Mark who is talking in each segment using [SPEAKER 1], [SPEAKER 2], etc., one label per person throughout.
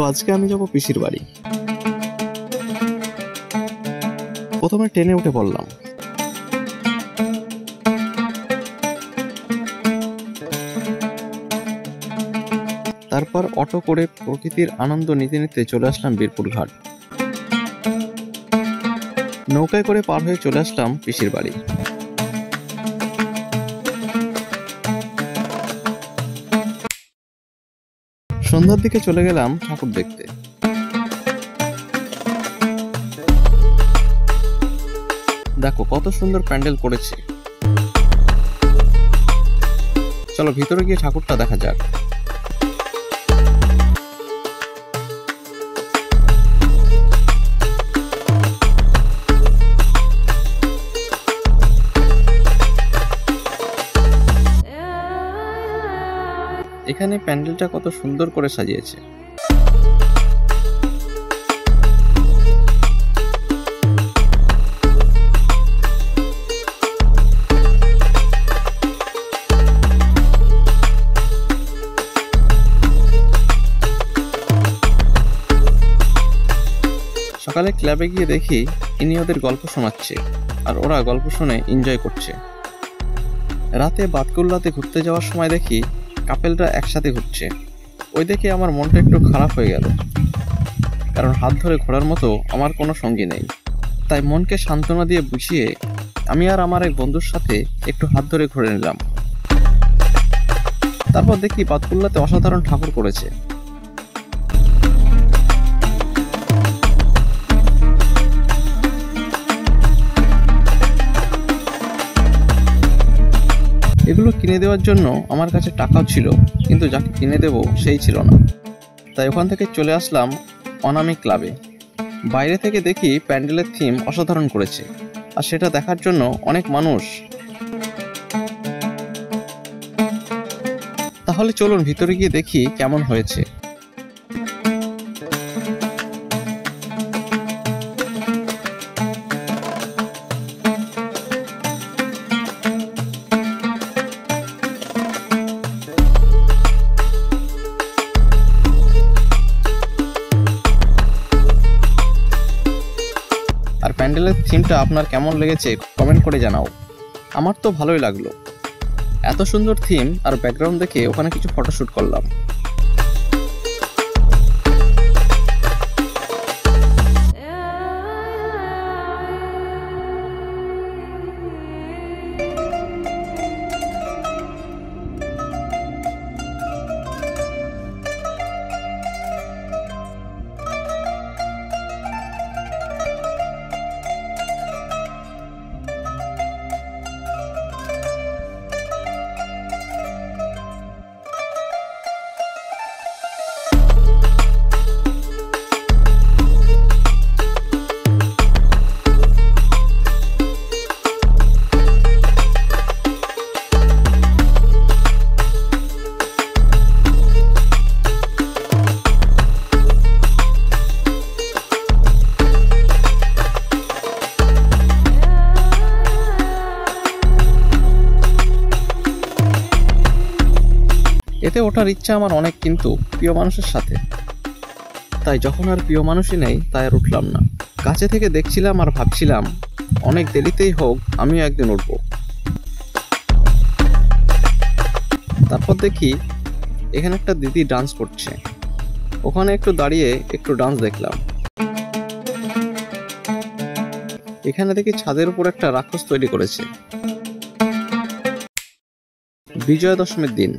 [SPEAKER 1] তো আজকে আমি যাব পিসির বাড়ি। প্রথমে ট্রেনে উঠে পড়লাম। তারপর অটো করে প্রকৃতির আনন্দ নিতে নিতে চলে আসলাম বীরপুর ঘাট। নৌকায় করে পার হয়ে চলে আসলাম পিসির বাড়ি। সন্ধ্যার দিকে চলে গেলাম ঠাকুর দেখতে। দেখো কত সুন্দর প্যান্ডেল করেছে। চলো ভিতরে গিয়ে ঠাকুরটা দেখা যাক। এখানে প্যান্ডেলটা কত সুন্দর করে সাজিয়েছে। সকালে ক্লাবে গিয়ে দেখি ইনি ওদের গল্প শোনাচ্ছে, আর ওরা গল্প শুনে এনজয় করছে। রাতে বাতকুল্লাতে ঘুরতে যাওয়ার সময় দেখি কাপেলরা একসাথে ঘুরছে। ওই দেখে আমার মনটা একটু খারাপ হয়ে গেল, কারণ হাত ধরে ঘোরার মতো আমার কোনো সঙ্গী নেই। তাই মনকে সান্ত্বনা দিয়ে বুঝিয়ে আমি আর আমার এক বন্ধুর সাথে একটু হাত ধরে ঘুরে নিলাম। তারপর দেখি বাতকুল্লাতে অসাধারণ ঠাকুর করেছে। এগুলো কিনে দেওয়ার জন্য আমার কাছে টাকাও ছিল, কিন্তু যাকে কিনে দেব সেই ছিল না। তাই ওখান থেকে চলে আসলাম অনামি ক্লাবে। বাইরে থেকে দেখি প্যান্ডেলের থিম অসাধারণ করেছে, আর সেটা দেখার জন্য অনেক মানুষ। তাহলে চলুন ভিতরে গিয়ে দেখি কেমন হয়েছে। আর প্যান্ডেলের থিমটা আপনার কেমন লেগেছে কমেন্ট করে জানাও। আমার তো ভালোই লাগলো। এত সুন্দর থিম আর ব্যাকগ্রাউন্ড দেখে ওখানে কিছু ফটোশ্যুট করলাম। এতে ওঠার ইচ্ছা আমার অনেক, কিন্তু প্রিয় মানুষের সাথে। তাই যখন আর প্রিয় মানুষই নেই তাই আর উঠলাম না। কাছে থেকে দেখছিলাম আর ভাবছিলাম অনেক দেরিতেই হোক আমিও একদিন উঠব। তারপর দেখি এখানে একটা দিদি ডান্স করছে। ওখানে একটু দাঁড়িয়ে একটু ডান্স দেখলাম। এখানে দেখি ছাদের উপর একটা রাক্ষস তৈরি করেছে। বিজয়া দশমীর দিন।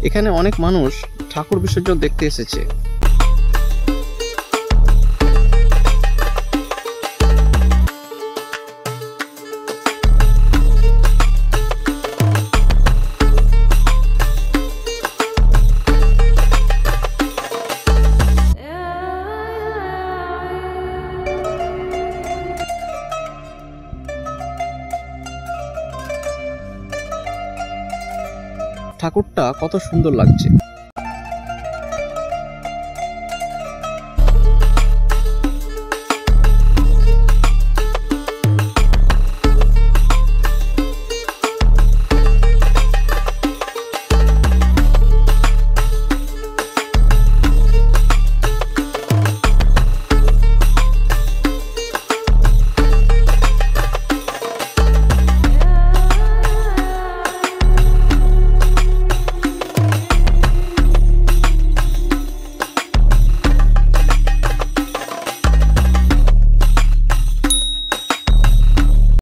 [SPEAKER 1] এখানে অনেক মানুষ ঠাকুর বিসর্জন দেখতে এসেছে। ঠাকুরটা কত সুন্দর লাগছে।